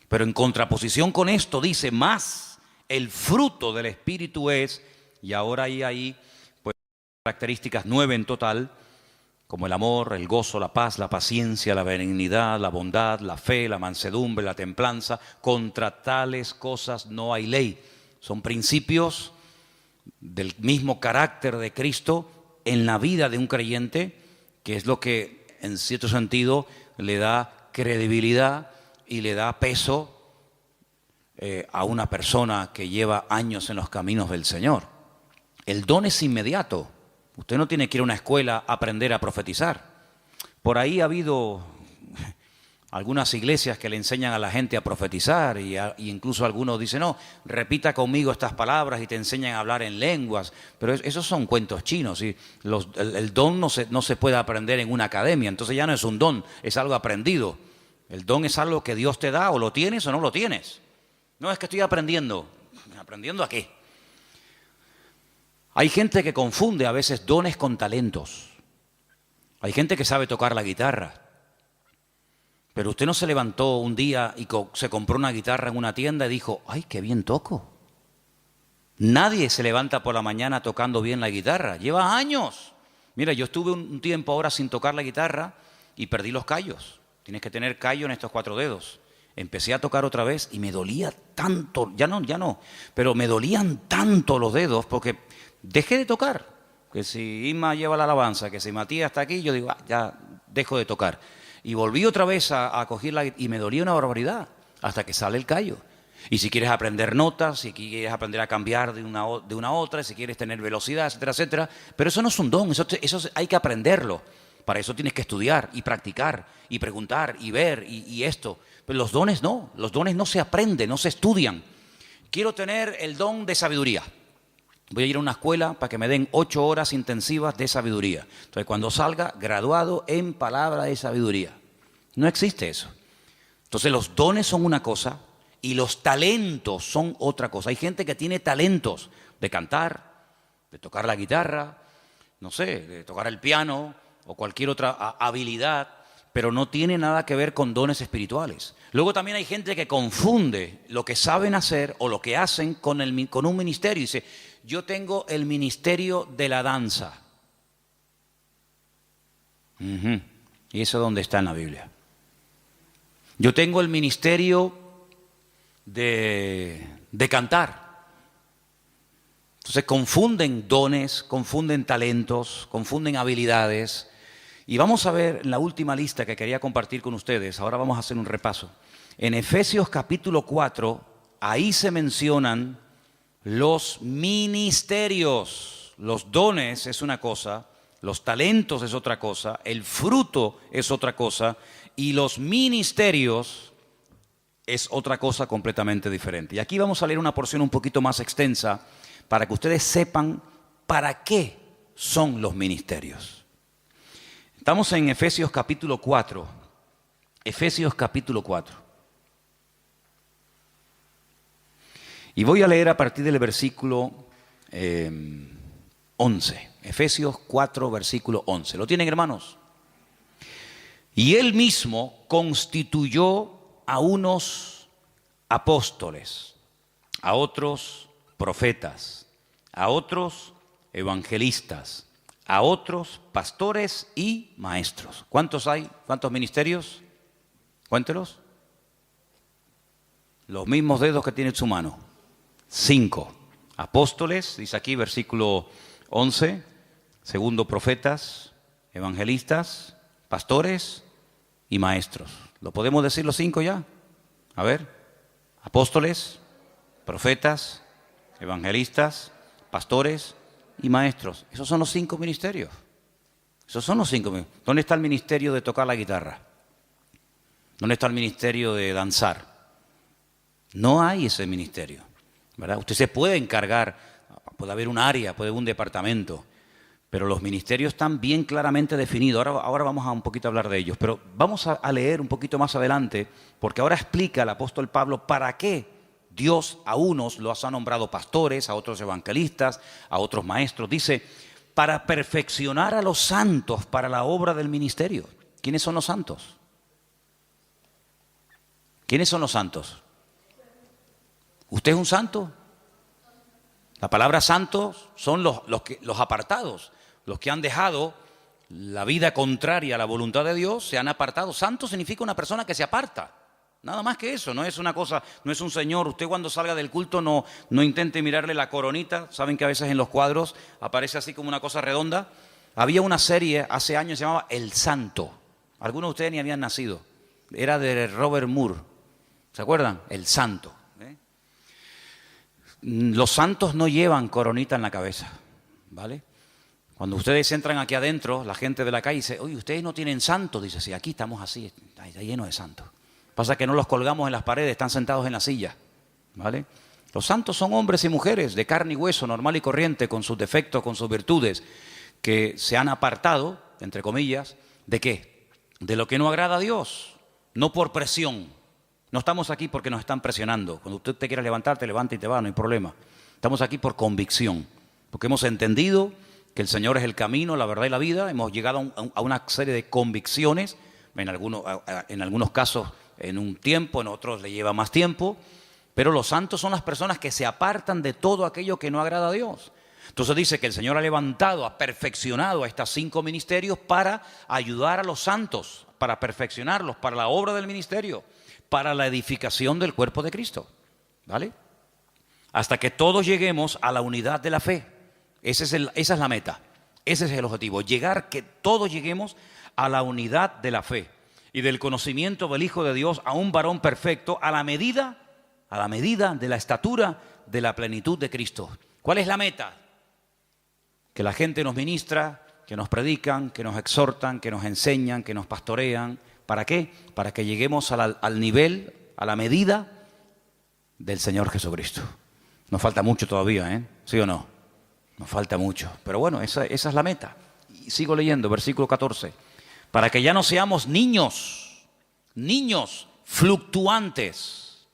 Pero en contraposición con esto dice, más el fruto del Espíritu es, y ahora hay ahí características 9 en total, como el amor, el gozo, la paz, la paciencia, la benignidad, la bondad, la fe, la mansedumbre, la templanza. Contra tales cosas no hay ley. Son principios del mismo carácter de Cristo en la vida de un creyente, que es lo que en cierto sentido le da credibilidad y le da peso a una persona que lleva años en los caminos del Señor. El don es inmediato. Usted no tiene que ir a una escuela a aprender a profetizar. Por ahí ha habido algunas iglesias que le enseñan a la gente a profetizar y incluso algunos dicen, no, repita conmigo estas palabras y te enseñan a hablar en lenguas. Pero esos son cuentos chinos. Y el don no se puede aprender en una academia. Entonces ya no es un don, es algo aprendido. El don es algo que Dios te da, o lo tienes o no lo tienes. No es que estoy aprendiendo. ¿Aprendiendo a qué? Hay gente que confunde a veces dones con talentos. Hay gente que sabe tocar la guitarra. Pero usted no se levantó un día y se compró una guitarra en una tienda y dijo, ¡ay, qué bien toco! Nadie se levanta por la mañana tocando bien la guitarra. Lleva años. Mira, yo estuve un tiempo ahora sin tocar la guitarra y perdí los callos. Tienes que tener callo en estos 4 dedos. Empecé a tocar otra vez y me dolía tanto, ya no, pero me dolían tanto los dedos porque dejé de tocar. Que si Isma lleva la alabanza, que si Matías está aquí, yo digo, ya dejo de tocar. Y volví otra vez a cogerla y me dolía una barbaridad hasta que sale el callo. Y si quieres aprender notas, si quieres aprender a cambiar de una a otra, si quieres tener velocidad, etcétera, etcétera. Pero eso no es un don, eso hay que aprenderlo. Para eso tienes que estudiar y practicar y preguntar y ver y esto. Pero los dones no se aprenden, no se estudian. Quiero tener el don de sabiduría. Voy a ir a una escuela para que me den 8 horas intensivas de sabiduría. Entonces, cuando salga, graduado en palabra de sabiduría. No existe eso. Entonces, los dones son una cosa y los talentos son otra cosa. Hay gente que tiene talentos de cantar, de tocar la guitarra, no sé, de tocar el piano o cualquier otra habilidad, pero no tiene nada que ver con dones espirituales. Luego también hay gente que confunde lo que saben hacer o lo que hacen con un ministerio. Dice, yo tengo el ministerio de la danza. ¿Y eso dónde está en la Biblia? Yo tengo el ministerio de cantar. Entonces confunden dones, confunden talentos, confunden habilidades. Y vamos a ver la última lista que quería compartir con ustedes. Ahora vamos a hacer un repaso. En Efesios capítulo 4, ahí se mencionan los ministerios. Los dones es una cosa, los talentos es otra cosa, el fruto es otra cosa y los ministerios es otra cosa completamente diferente. Y aquí vamos a leer una porción un poquito más extensa para que ustedes sepan para qué son los ministerios. Estamos en Efesios capítulo 4. Efesios capítulo 4. Y voy a leer a partir del versículo 11. Efesios 4, versículo 11. ¿Lo tienen, hermanos? Y él mismo constituyó a unos apóstoles, a otros profetas, a otros evangelistas, a otros pastores y maestros. ¿Cuántos hay? ¿Cuántos ministerios? Cuéntelos. Los mismos dedos que tiene en su mano. 5. Apóstoles, dice aquí versículo 11. Segundo, profetas, evangelistas, pastores y maestros. ¿Lo podemos decir los 5 ya? A ver. Apóstoles, profetas, evangelistas, pastores y maestros. Esos son los 5 ministerios. Esos son los 5 ministerios. ¿Dónde está el ministerio de tocar la guitarra? ¿Dónde está el ministerio de danzar? No hay ese ministerio, ¿verdad? Usted se puede encargar, puede haber un área, puede haber un departamento, Pero los ministerios están bien claramente definidos. Ahora vamos a un poquito a hablar de ellos. Pero vamos a leer un poquito más adelante, porque ahora explica el apóstol Pablo para qué Dios a unos los ha nombrado pastores, a otros evangelistas, a otros maestros. Dice, para perfeccionar a los santos para la obra del ministerio. ¿Quiénes son los santos? ¿Quiénes son los santos? ¿Usted es un santo? La palabra santos son los apartados, los que han dejado la vida contraria a la voluntad de Dios, se han apartado. Santo significa una persona que se aparta. Nada más que eso, no es una cosa, no es un señor. Usted cuando salga del culto no intente mirarle la coronita. Saben que a veces en los cuadros aparece así como una cosa redonda. Había una serie hace años que se llamaba El Santo. Algunos de ustedes ni habían nacido. Era de Robert Moore. ¿Se acuerdan? El Santo. Los santos no llevan coronita en la cabeza, ¿vale? Cuando ustedes entran aquí adentro, la gente de la calle dice, oye, ¿ustedes no tienen santos? Dice, sí, aquí estamos así, está lleno de santos. Pasa que no los colgamos en las paredes, están sentados en la silla, ¿vale? Los santos son hombres y mujeres de carne y hueso, normal y corriente, con sus defectos, con sus virtudes, que se han apartado, entre comillas, ¿de qué? De lo que no agrada a Dios, no por presión. No estamos aquí porque nos están presionando. Cuando usted te quiera levantar, te levanta y te va, no hay problema. Estamos aquí por convicción, porque hemos entendido que el Señor es el camino, la verdad y la vida. Hemos llegado a una serie de convicciones, en algunos casos en un tiempo, en otros le lleva más tiempo, pero los santos son las personas que se apartan de todo aquello que no agrada a Dios. Entonces dice que el Señor ha levantado, ha perfeccionado a estos 5 ministerios para ayudar a los santos, para perfeccionarlos, para la obra del ministerio, para la edificación del cuerpo de Cristo, ¿vale? Hasta que todos lleguemos a la unidad de la fe. Esa es la meta, ese es el objetivo, que todos lleguemos a la unidad de la fe y del conocimiento del Hijo de Dios, a un varón perfecto, a la medida de la estatura de la plenitud de Cristo. ¿Cuál es la meta? Que la gente nos ministra, que nos predican, que nos exhortan, que nos enseñan, que nos pastorean. ¿Para qué? Para que lleguemos al nivel, a la medida del Señor Jesucristo. Nos falta mucho todavía, ¿eh? ¿Sí o no? Nos falta mucho. Pero bueno, esa es la meta. Y sigo leyendo, versículo 14. Para que ya no seamos niños fluctuantes,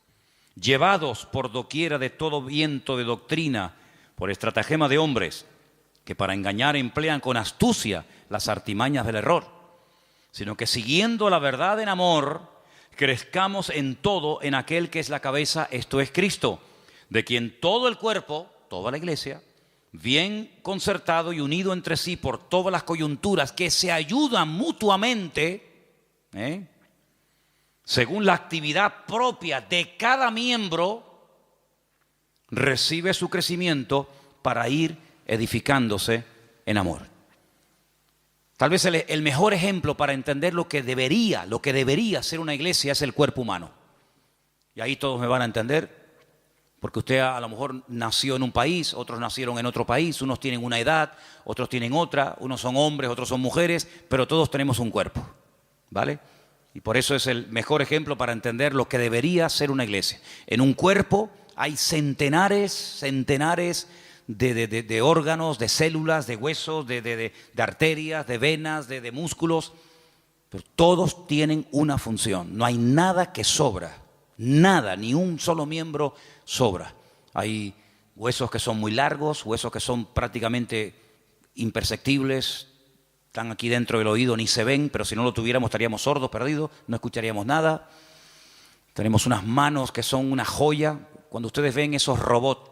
llevados por doquiera de todo viento de doctrina, por estratagema de hombres, que para engañar emplean con astucia las artimañas del error, sino que siguiendo la verdad en amor, crezcamos en todo en aquel que es la cabeza, esto es Cristo, de quien todo el cuerpo, toda la iglesia, bien concertado y unido entre sí por todas las coyunturas que se ayudan mutuamente, según la actividad propia de cada miembro, recibe su crecimiento para ir edificándose en amor. Tal vez el mejor ejemplo para entender lo que debería ser una iglesia es el cuerpo humano. Y ahí todos me van a entender, porque usted a lo mejor nació en un país, otros nacieron en otro país, unos tienen una edad, otros tienen otra, unos son hombres, otros son mujeres, pero todos tenemos un cuerpo, ¿vale? Y por eso es el mejor ejemplo para entender lo que debería ser una iglesia. En un cuerpo hay centenares de órganos, de células, de huesos, de arterias, de venas, de músculos, pero todos tienen una función. No hay nada que sobra, nada, ni un solo miembro sobra. Hay huesos que son muy largos, huesos que son prácticamente imperceptibles, están aquí dentro del oído, ni se ven, pero si no lo tuviéramos estaríamos sordos, perdidos, no escucharíamos nada. Tenemos unas manos que son una joya. Cuando ustedes ven esos robots,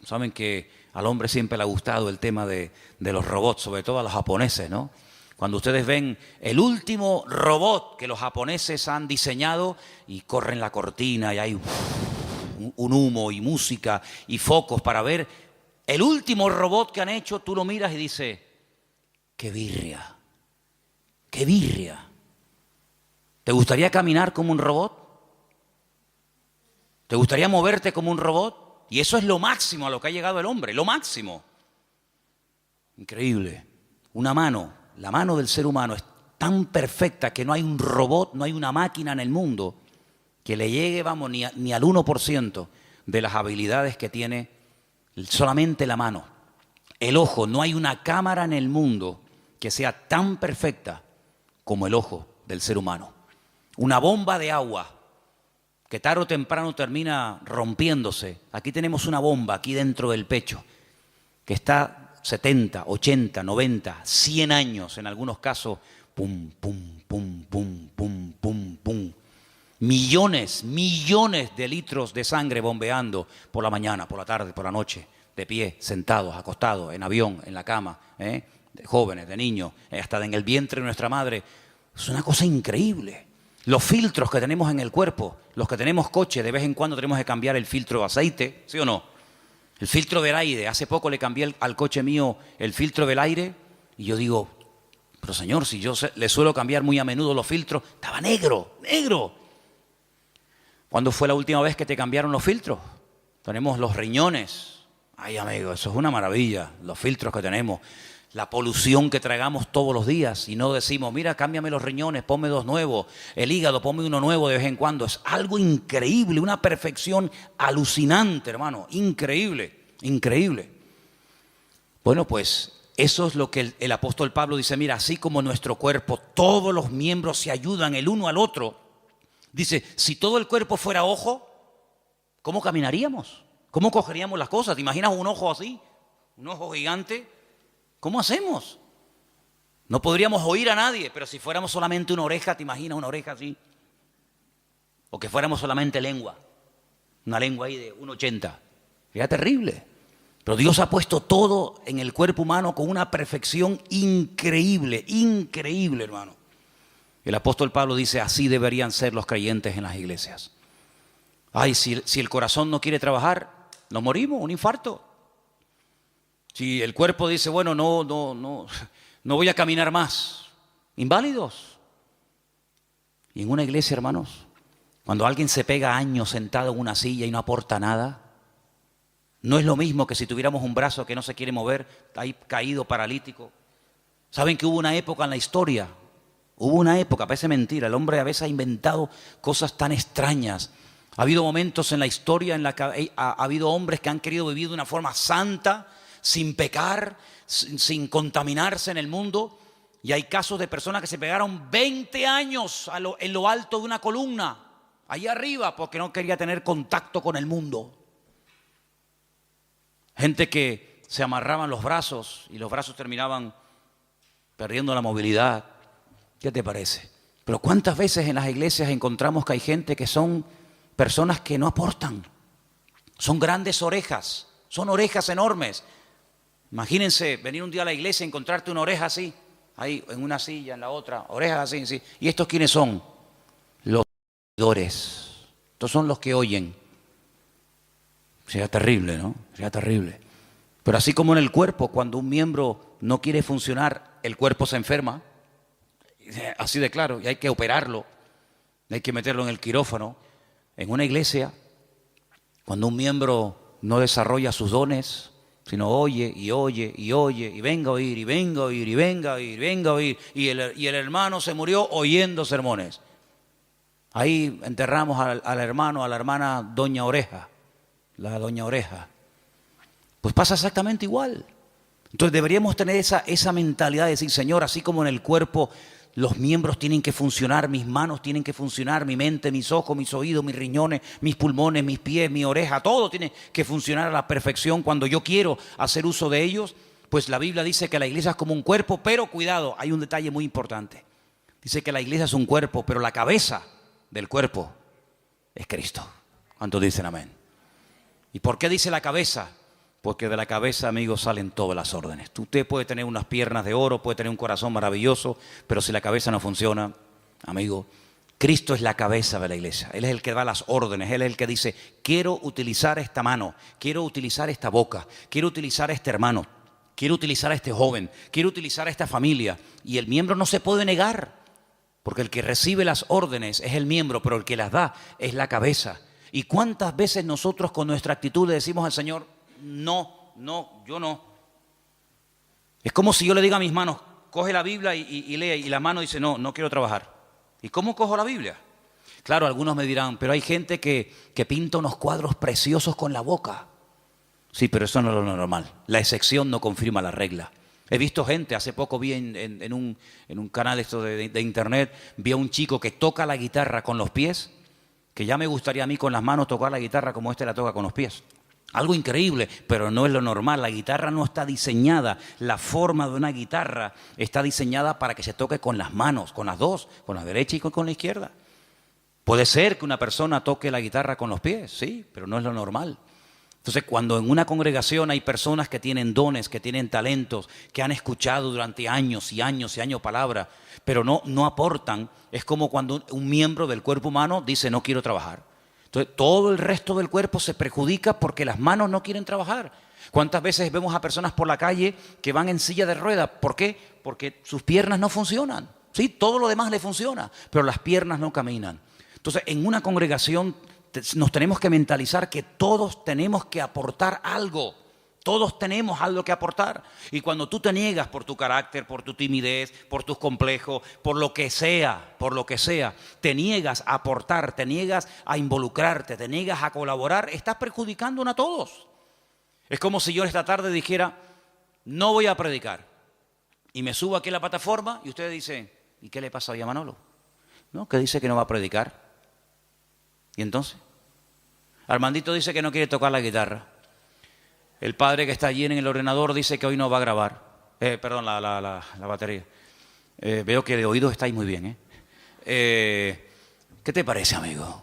saben que al hombre siempre le ha gustado el tema de los robots, sobre todo a los japoneses, ¿no? Cuando ustedes ven el último robot que los japoneses han diseñado y corren la cortina y hay un humo y música y focos para ver el último robot que han hecho, tú lo miras y dices, ¡qué birria! ¡Qué birria! ¿Te gustaría caminar como un robot? ¿Te gustaría moverte como un robot? Y eso es lo máximo a lo que ha llegado el hombre, lo máximo. Increíble. Una mano, la mano del ser humano es tan perfecta que no hay un robot, no hay una máquina en el mundo que le llegue, vamos, ni al 1% de las habilidades que tiene solamente la mano. El ojo, no hay una cámara en el mundo que sea tan perfecta como el ojo del ser humano. Una bomba de agua que tarde o temprano termina rompiéndose. Aquí tenemos una bomba aquí dentro del pecho que está 70, 80, 90, 100 años en algunos casos. Pum, pum, pum, pum, pum, pum, pum. Millones de litros de sangre bombeando por la mañana, por la tarde, por la noche, de pie, sentados, acostados, en avión, en la cama, de jóvenes, de niños, hasta en el vientre de nuestra madre. Es una cosa increíble. Los filtros que tenemos en el cuerpo, los que tenemos coche, de vez en cuando tenemos que cambiar el filtro de aceite, ¿sí o no? El filtro del aire, hace poco le cambié al coche mío el filtro del aire y yo digo, pero señor, si yo le suelo cambiar muy a menudo los filtros, estaba negro, negro. ¿Cuándo fue la última vez que te cambiaron los filtros? Tenemos los riñones. Ay, amigo, eso es una maravilla, los filtros que tenemos. La polución que tragamos todos los días y no decimos, mira, cámbiame los riñones, ponme dos nuevos, el hígado, ponme uno nuevo de vez en cuando. Es algo increíble, una perfección alucinante, hermano, increíble, increíble. Bueno, pues eso es lo que el apóstol Pablo dice, mira, así como nuestro cuerpo, todos los miembros se ayudan el uno al otro. Dice, si todo el cuerpo fuera ojo, ¿cómo caminaríamos? ¿Cómo cogeríamos las cosas? ¿Te imaginas un ojo así? Un ojo gigante. ¿Cómo hacemos? No podríamos oír a nadie, pero si fuéramos solamente una oreja, ¿te imaginas una oreja así? O que fuéramos solamente lengua. Una lengua ahí de 1,80. Sería terrible. Pero Dios ha puesto todo en el cuerpo humano con una perfección increíble, increíble, hermano. El apóstol Pablo dice, así deberían ser los creyentes en las iglesias. Ay, si el corazón no quiere trabajar, nos morimos, un infarto. Si el cuerpo dice, bueno, no voy a caminar más, inválidos. Y en una iglesia, hermanos, cuando alguien se pega años sentado en una silla y no aporta nada, no es lo mismo que si tuviéramos un brazo que no se quiere mover, ahí caído, paralítico. ¿Saben que hubo una época en la historia? Hubo una época, parece mentira, el hombre a veces ha inventado cosas tan extrañas. Ha habido momentos en la historia en la que ha habido hombres que han querido vivir de una forma santa, sin pecar, sin contaminarse en el mundo. Y hay casos de personas que se pegaron 20 años en lo alto de una columna, allá arriba, porque no quería tener contacto con el mundo. Gente que se amarraban los brazos y los brazos terminaban perdiendo la movilidad. ¿Qué te parece? Pero ¿cuántas veces en las iglesias encontramos que hay gente que son personas que no aportan? Son grandes orejas, son orejas enormes. Imagínense venir un día a la iglesia y encontrarte una oreja así, ahí en una silla, en la otra, orejas así, así. ¿Y estos quiénes son? Los oidores. Estos son los que oyen. Sería terrible, ¿no? Sería terrible. Pero así como en el cuerpo, cuando un miembro no quiere funcionar, el cuerpo se enferma. Así de claro, y hay que operarlo, hay que meterlo en el quirófano. En una iglesia, cuando un miembro no desarrolla sus dones, sino oye, y venga a oír, y venga a oír, y venga a oír, y venga a oír, y el hermano se murió oyendo sermones. Ahí enterramos al hermano, a la hermana Doña Oreja, la Doña Oreja. Pues pasa exactamente igual. Entonces deberíamos tener esa mentalidad de decir, Señor, así como en el cuerpo los miembros tienen que funcionar, mis manos tienen que funcionar, mi mente, mis ojos, mis oídos, mis riñones, mis pulmones, mis pies, mi oreja, todo tiene que funcionar a la perfección cuando yo quiero hacer uso de ellos. Pues la Biblia dice que la iglesia es como un cuerpo, pero cuidado, hay un detalle muy importante. Dice que la iglesia es un cuerpo, pero la cabeza del cuerpo es Cristo. ¿Cuántos dicen amén? ¿Y por qué dice la cabeza? Porque de la cabeza, amigos, salen todas las órdenes. Usted puede tener unas piernas de oro, puede tener un corazón maravilloso, pero si la cabeza no funciona, amigo, Cristo es la cabeza de la iglesia. Él es el que da las órdenes, Él es el que dice, quiero utilizar esta mano, quiero utilizar esta boca, quiero utilizar a este hermano, quiero utilizar a este joven, quiero utilizar a esta familia. Y el miembro no se puede negar, porque el que recibe las órdenes es el miembro, pero el que las da es la cabeza. ¿Y cuántas veces nosotros con nuestra actitud le decimos al Señor, no, yo no? Es como si yo le diga a mis manos, coge la Biblia y lee, y la mano dice, no quiero trabajar. ¿Y cómo cojo la Biblia? Claro, algunos me dirán, pero hay gente que pinta unos cuadros preciosos con la boca. Sí, pero eso no es lo normal. La excepción no confirma la regla. He visto gente, hace poco vi en un canal esto de internet, vi a un chico que toca la guitarra con los pies, que ya me gustaría a mí con las manos tocar la guitarra como este la toca con los pies. Algo increíble, pero no es lo normal. La guitarra no está diseñada, la forma de una guitarra está diseñada para que se toque con las manos, con las dos, con la derecha y con la izquierda. Puede ser que una persona toque la guitarra con los pies, sí, pero no es lo normal. Entonces, cuando en una congregación hay personas que tienen dones, que tienen talentos, que han escuchado durante años y años y años palabra, pero no aportan, es como cuando un miembro del cuerpo humano dice no quiero trabajar. Entonces, todo el resto del cuerpo se perjudica porque las manos no quieren trabajar. ¿Cuántas veces vemos a personas por la calle que van en silla de ruedas? ¿Por qué? Porque sus piernas no funcionan. Sí, todo lo demás le funciona, pero las piernas no caminan. Entonces, en una congregación nos tenemos que mentalizar que todos tenemos que aportar algo. Todos tenemos algo que aportar. Y cuando tú te niegas por tu carácter, por tu timidez, por tus complejos, por lo que sea, te niegas a aportar, te niegas a involucrarte, te niegas a colaborar, estás perjudicándonos a todos. Es como si yo esta tarde dijera, no voy a predicar. Y me subo aquí a la plataforma y ustedes dicen, ¿y qué le pasa hoy a Manolo? No, que dice que no va a predicar. ¿Y entonces? Armandito dice que no quiere tocar la guitarra. El padre que está allí en el ordenador dice que hoy no va a grabar. La batería. Veo que de oídos estáis muy bien. ¿Qué te parece, amigo?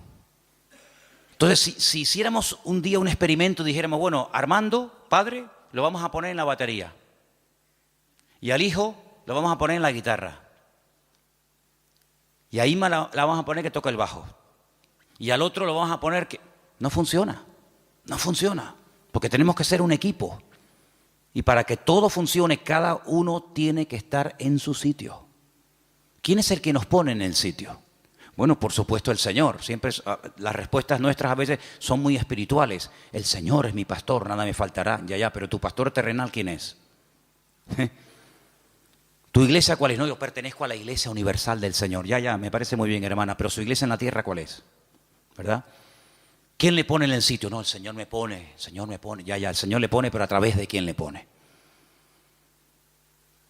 Entonces, si hiciéramos un día un experimento y dijéramos, bueno, Armando, padre, lo vamos a poner en la batería. Y al hijo lo vamos a poner en la guitarra. Y a Ima la vamos a poner que toca el bajo. Y al otro lo vamos a poner que... No funciona, porque tenemos que ser un equipo. Y para que todo funcione, cada uno tiene que estar en su sitio. ¿Quién es el que nos pone en el sitio? Bueno, por supuesto el Señor. Siempre las respuestas nuestras a veces son muy espirituales. El Señor es mi pastor, nada me faltará. Ya, pero tu pastor terrenal, ¿quién es? ¿Tu iglesia cuál es? No, yo pertenezco a la iglesia universal del Señor. Ya, me parece muy bien, hermana, pero su iglesia en la tierra, ¿cuál es? ¿Verdad? ¿Quién le pone en el sitio? No, el Señor me pone, ya, el Señor le pone, pero ¿a través de quién le pone?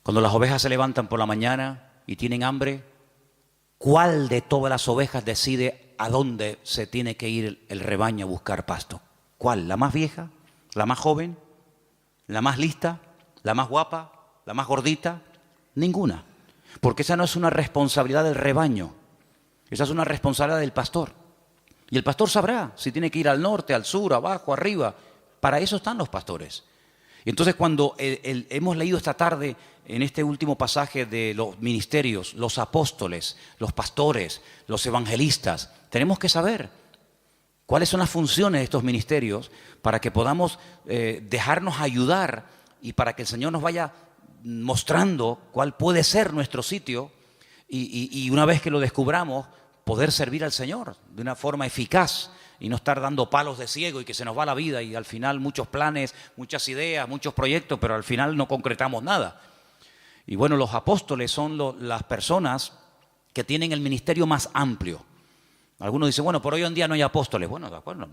Cuando las ovejas se levantan por la mañana y tienen hambre, ¿cuál de todas las ovejas decide a dónde se tiene que ir el rebaño a buscar pasto? ¿Cuál? ¿La más vieja? ¿La más joven? ¿La más lista? ¿La más guapa? ¿La más gordita? Ninguna. Porque esa no es una responsabilidad del rebaño, esa es una responsabilidad del pastor. Y el pastor sabrá si tiene que ir al norte, al sur, abajo, arriba. Para eso están los pastores. Y entonces cuando hemos leído esta tarde en este último pasaje de los ministerios, los apóstoles, los pastores, los evangelistas, tenemos que saber cuáles son las funciones de estos ministerios para que podamos dejarnos ayudar y para que el Señor nos vaya mostrando cuál puede ser nuestro sitio y una vez que lo descubramos, poder servir al Señor de una forma eficaz y no estar dando palos de ciego y que se nos va la vida y al final muchos planes, muchas ideas, muchos proyectos, pero al final no concretamos nada. Y bueno, los apóstoles son las personas que tienen el ministerio más amplio. Algunos dicen, bueno, por hoy en día no hay apóstoles. Bueno, de acuerdo,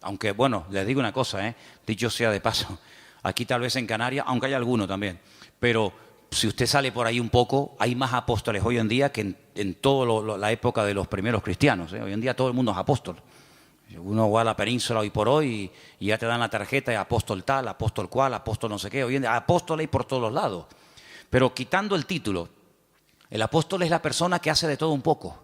aunque bueno, les digo una cosa, dicho sea de paso, aquí tal vez en Canarias, aunque hay alguno también, pero si usted sale por ahí un poco, hay más apóstoles hoy en día que en toda la época de los primeros cristianos. Hoy en día todo el mundo es apóstol. Uno va a la península hoy por hoy y ya te dan la tarjeta de apóstol tal, apóstol cual, apóstol no sé qué. Hoy en día apóstol hay por todos los lados. Pero quitando el título, el apóstol es la persona que hace de todo un poco.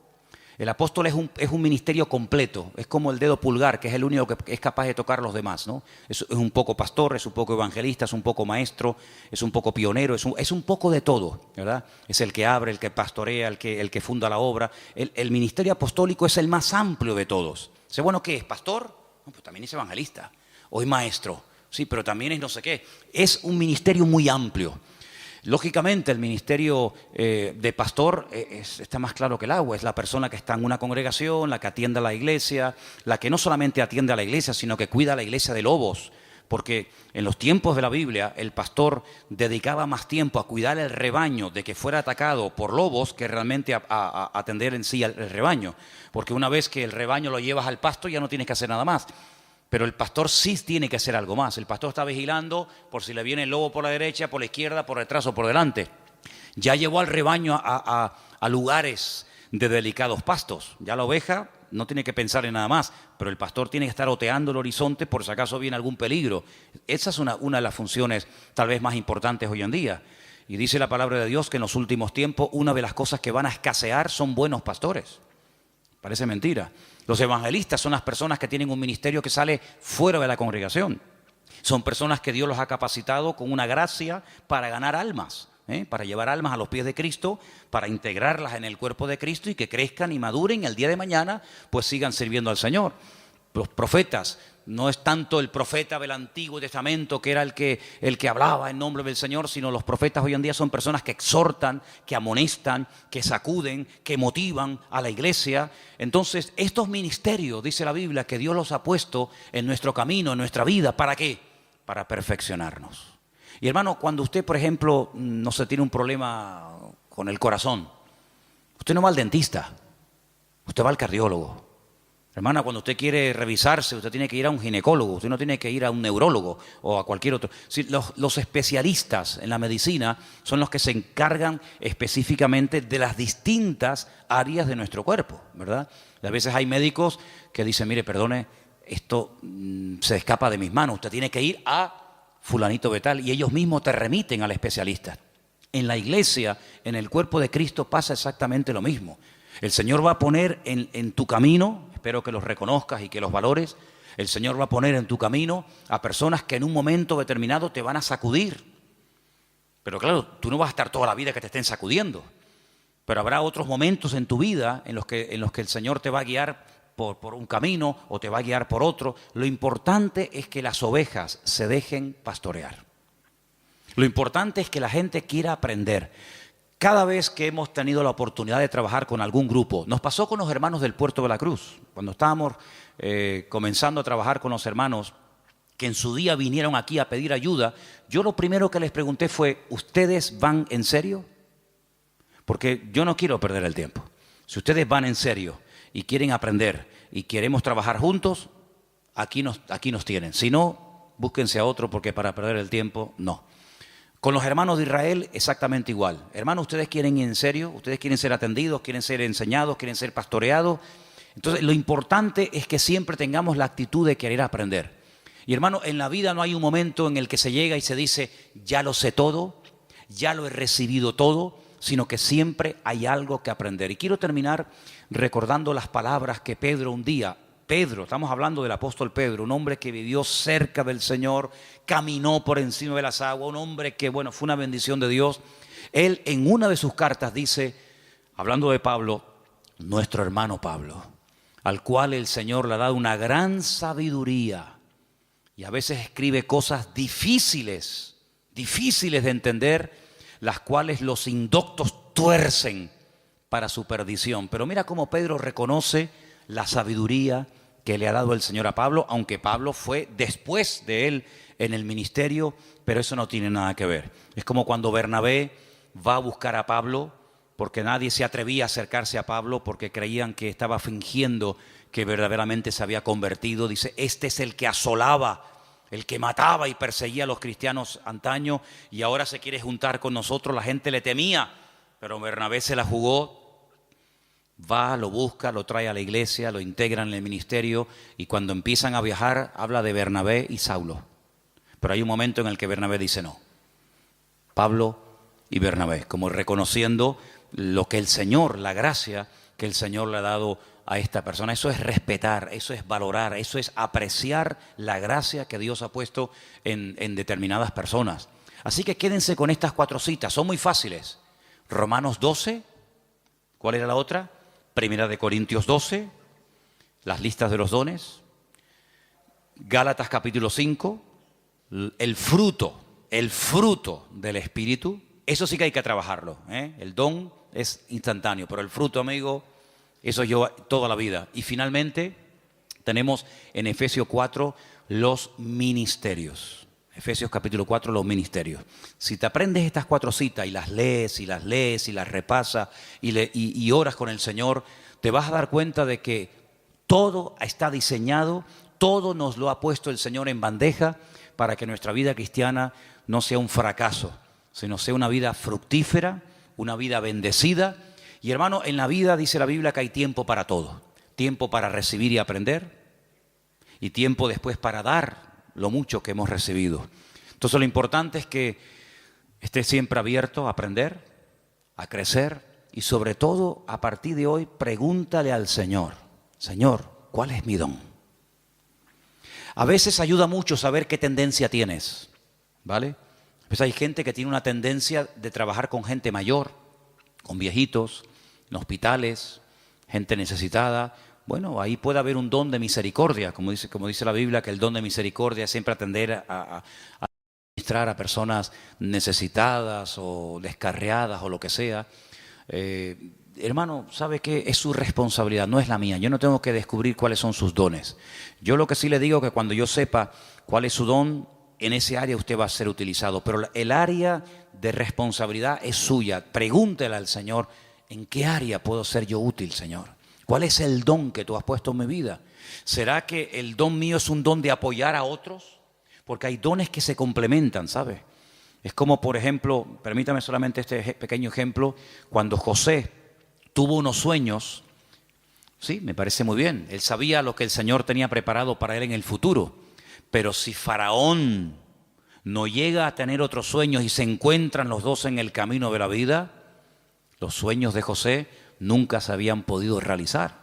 El apóstol es un ministerio completo, es como el dedo pulgar, que es el único que es capaz de tocar a los demás, ¿no? Es un poco pastor, es un poco evangelista, es un poco maestro, es un poco pionero, es un poco de todo, ¿verdad? Es el que abre, el que pastorea, el que funda la obra. El ministerio apostólico es el más amplio de todos. ¿Sé bueno qué es? ¿Pastor? No, pues también es evangelista. O es maestro, sí, pero también es no sé qué. Es un ministerio muy amplio. Lógicamente el ministerio de pastor está más claro que el agua, es la persona que está en una congregación, la que atiende a la iglesia, la que no solamente atiende a la iglesia, sino que cuida a la iglesia de lobos, porque en los tiempos de la Biblia el pastor dedicaba más tiempo a cuidar el rebaño de que fuera atacado por lobos que realmente a atender en sí el rebaño, porque una vez que el rebaño lo llevas al pasto ya no tienes que hacer nada más. Pero el pastor sí tiene que hacer algo más. El pastor está vigilando por si le viene el lobo por la derecha, por la izquierda, por detrás o por delante. Ya llevó al rebaño a lugares de delicados pastos. Ya la oveja no tiene que pensar en nada más, pero el pastor tiene que estar oteando el horizonte por si acaso viene algún peligro. Esa es una de las funciones tal vez más importantes hoy en día. Y dice la palabra de Dios que en los últimos tiempos una de las cosas que van a escasear son buenos pastores. Parece mentira. Los evangelistas son las personas que tienen un ministerio que sale fuera de la congregación. Son personas que Dios los ha capacitado con una gracia para ganar almas, para llevar almas a los pies de Cristo, para integrarlas en el cuerpo de Cristo y que crezcan y maduren y el día de mañana pues sigan sirviendo al Señor. Los profetas, no es tanto el profeta del Antiguo Testamento que era el que hablaba en nombre del Señor, sino los profetas hoy en día son personas que exhortan, que amonestan, que sacuden, que motivan a la iglesia. Entonces, estos ministerios, dice la Biblia, que Dios los ha puesto en nuestro camino, en nuestra vida, ¿para qué? Para perfeccionarnos. Y hermano, cuando usted, por ejemplo, no se tiene un problema con el corazón, usted no va al dentista, usted va al cardiólogo. Hermana, cuando usted quiere revisarse, usted tiene que ir a un ginecólogo, usted no tiene que ir a un neurólogo o a cualquier otro. Sí, los especialistas en la medicina son los que se encargan específicamente de las distintas áreas de nuestro cuerpo, ¿verdad? Y a veces hay médicos que dicen, mire, perdone, esto se escapa de mis manos, usted tiene que ir a fulanito de tal, y ellos mismos te remiten al especialista. En la iglesia, en el cuerpo de Cristo pasa exactamente lo mismo. El Señor va a poner en tu camino, espero que los reconozcas y que los valores, el Señor va a poner en tu camino a personas que en un momento determinado te van a sacudir. Pero claro, tú no vas a estar toda la vida que te estén sacudiendo, pero habrá otros momentos en tu vida en los que el Señor te va a guiar por un camino o te va a guiar por otro. Lo importante es que las ovejas se dejen pastorear. Lo importante es que la gente quiera aprender. Cada vez que hemos tenido la oportunidad de trabajar con algún grupo, nos pasó con los hermanos del Puerto de la Cruz, cuando estábamos comenzando a trabajar con los hermanos que en su día vinieron aquí a pedir ayuda, yo lo primero que les pregunté fue, ¿ustedes van en serio? Porque yo no quiero perder el tiempo. Si ustedes van en serio y quieren aprender y queremos trabajar juntos, aquí nos tienen. Si no, búsquense a otro porque para perder el tiempo, no. Con los hermanos de Israel, exactamente igual. Hermanos, ¿ustedes quieren ir en serio? ¿Ustedes quieren ser atendidos? ¿Quieren ser enseñados? ¿Quieren ser pastoreados? Entonces, lo importante es que siempre tengamos la actitud de querer aprender. Y hermano, en la vida no hay un momento en el que se llega y se dice, ya lo sé todo, ya lo he recibido todo, sino que siempre hay algo que aprender. Y quiero terminar recordando las palabras que Pedro un día, estamos hablando del apóstol Pedro, un hombre que vivió cerca del Señor, caminó por encima de las aguas, un hombre que, bueno, fue una bendición de Dios. Él en una de sus cartas dice, hablando de Pablo, nuestro hermano Pablo, al cual el Señor le ha dado una gran sabiduría y a veces escribe cosas difíciles de entender, las cuales los indoctos tuercen para su perdición. Pero mira cómo Pedro reconoce la sabiduría que le ha dado el Señor a Pablo, aunque Pablo fue después de él en el ministerio, pero eso no tiene nada que ver. Es como cuando Bernabé va a buscar a Pablo, porque nadie se atrevía a acercarse a Pablo porque creían que estaba fingiendo que verdaderamente se había convertido. Dice, este es el que asolaba, el que mataba y perseguía a los cristianos antaño y ahora se quiere juntar con nosotros. La gente le temía, pero Bernabé se la jugó. Va, lo busca, lo trae a la iglesia, lo integra en el ministerio y cuando empiezan a viajar habla de Bernabé y Saulo. Pero hay un momento en el que Bernabé dice no. Pablo y Bernabé, como reconociendo lo que el Señor, la gracia que el Señor le ha dado a esta persona. Eso es respetar, eso es valorar, eso es apreciar la gracia que Dios ha puesto en determinadas personas. Así que quédense con estas 4 citas, son muy fáciles. Romanos 12, ¿cuál era la otra? Primera de Corintios 12, las listas de los dones. Gálatas capítulo 5, el fruto del Espíritu. Eso sí que hay que trabajarlo, ¿eh? El don es instantáneo, pero el fruto, amigo, eso lleva toda la vida. Y finalmente tenemos en Efesios 4 los ministerios. Efesios capítulo 4, los ministerios. Si te aprendes estas 4 citas y las lees y las repasas y oras con el Señor, te vas a dar cuenta de que todo está diseñado Todo nos lo ha puesto el Señor en bandeja para que nuestra vida cristiana no sea un fracaso, sino sea una vida fructífera, una vida bendecida. Y hermano, en la vida dice la Biblia que hay tiempo para todo. Tiempo para recibir y aprender y tiempo después para dar lo mucho que hemos recibido. Entonces lo importante es que estés siempre abierto a aprender, a crecer y sobre todo a partir de hoy pregúntale al Señor, Señor, ¿cuál es mi don? A veces ayuda mucho saber qué tendencia tienes, ¿vale? Pues hay gente que tiene una tendencia de trabajar con gente mayor, con viejitos, en hospitales, gente necesitada. Bueno, ahí puede haber un don de misericordia, como dice la Biblia, que el don de misericordia es siempre atender a administrar a personas necesitadas o descarriadas o lo que sea. Hermano, ¿sabe qué? Es su responsabilidad, no es la mía. Yo no tengo que descubrir cuáles son sus dones. Yo lo que sí le digo es que cuando yo sepa cuál es su don, en ese área usted va a ser utilizado. Pero el área de responsabilidad es suya. Pregúntele al Señor, ¿en qué área puedo ser yo útil, Señor? ¿Cuál es el don que tú has puesto en mi vida? ¿Será que el don mío es un don de apoyar a otros? Porque hay dones que se complementan, ¿sabes? Es como, por ejemplo, permítame solamente este pequeño ejemplo, cuando José tuvo unos sueños, sí, me parece muy bien, él sabía lo que el Señor tenía preparado para él en el futuro, pero si Faraón no llega a tener otros sueños y se encuentran los dos en el camino de la vida, los sueños de José nunca se habían podido realizar.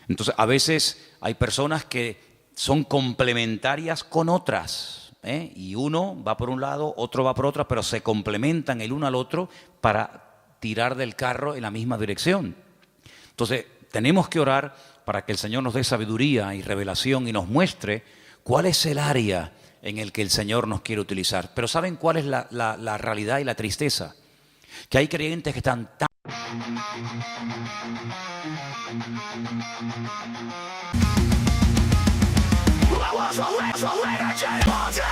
Entonces, a veces hay personas que son complementarias con otras, y uno va por un lado, otro va por otro, pero se complementan el uno al otro para tirar del carro en la misma dirección. Entonces, tenemos que orar para que el Señor nos dé sabiduría y revelación y nos muestre cuál es el área en el que el Señor nos quiere utilizar. Pero ¿saben cuál es la realidad y la tristeza? Que hay creyentes que están tan... Like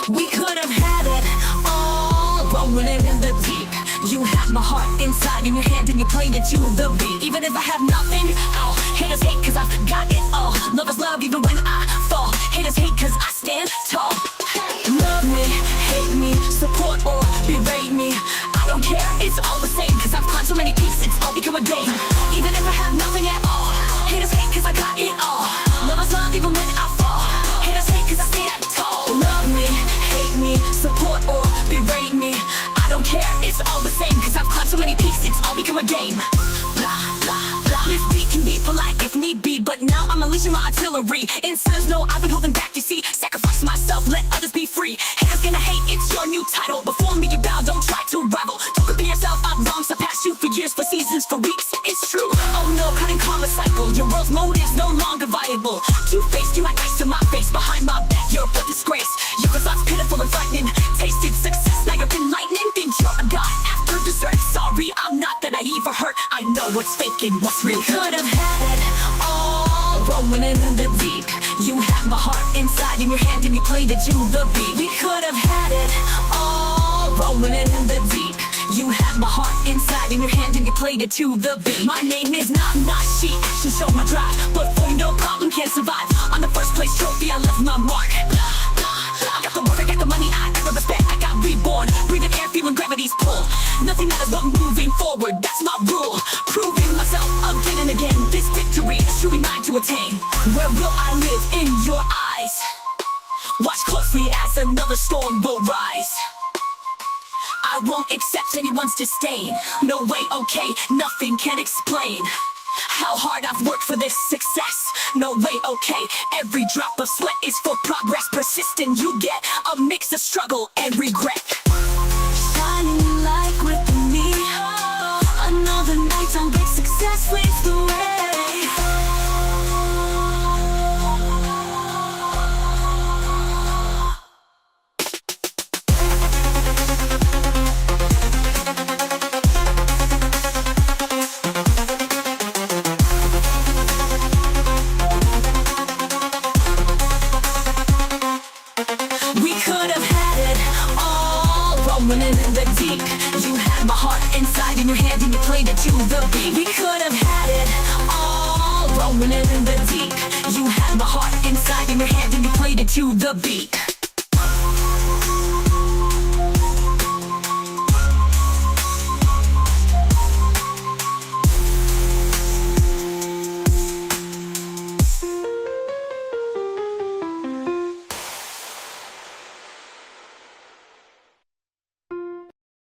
We could have had it all, rolling in the deep. You have my heart inside in your hand and you play it to the beat. Even if I have nothing, I'll Haters hate cause I've got it all. Lovers love even when I fall. Haters hate cause I stand tall. Love me, hate me, support or berate me, I don't care, it's all the same. Cause I've climbed so many peaks, it's all become a game. Even if I have nothing at all. Haters hate cause I got it all. Lovers love even when I fall. Haters hate cause I stand tall. Love me, hate me, support or berate me, I don't care, it's all the same. Cause I've climbed so many peaks, it's all become a game. Blah, blah, blah. This beat can be polite if need be, but now I'm unleashing my artillery. Instead, no, I've been holding back, you see. Sacrifice myself, let others be free. Haters gonna hate, it's your new title. Before me you bow, don't try to rival. Don't compare yourself, I'm wrong, surpass you for years, for seasons, for weeks. It's true, oh no, cutting karma cycle. Your world's mode is no longer viable. Two-faced, you act nice to my face. Behind my back, you're a disgrace. Your results pitiful and frightening. Tasted success, now you're enlightening. Think you're a god after dessert. Sorry, I'm not that naive or hurt. I know what's fake and what's real. Could have had it all, rolling in the deep. You had my heart inside in your hand and you played it to the beat. We could have had it all, rolling in the deep. You had my heart inside in your hand and you played it to the beat. My name is not Nashi, action show my drive, but for you no problem can't survive. On the first place trophy I left my mark. I got the work, I got the money, I got the respect, I got reborn. Breathing air, feeling gravity's pull. Nothing matters but moving forward, that's my rule. Proving myself again and again. This victory is truly mine to attain. Where will I live? In your eyes. Watch closely as another storm will rise. I won't accept anyone's disdain. No way, okay, nothing can explain how hard I've worked for this success. No way, okay, every drop of sweat is for progress. Persistent, you get a mix of struggle and regret. Shining like with me, another night on great success leads the way. We could have had it all, rolling in the deep. You had my heart inside in your hand and you played it to the beat. We could have had it all, rolling in the deep. You had my heart inside in your hand and you played it to the beat.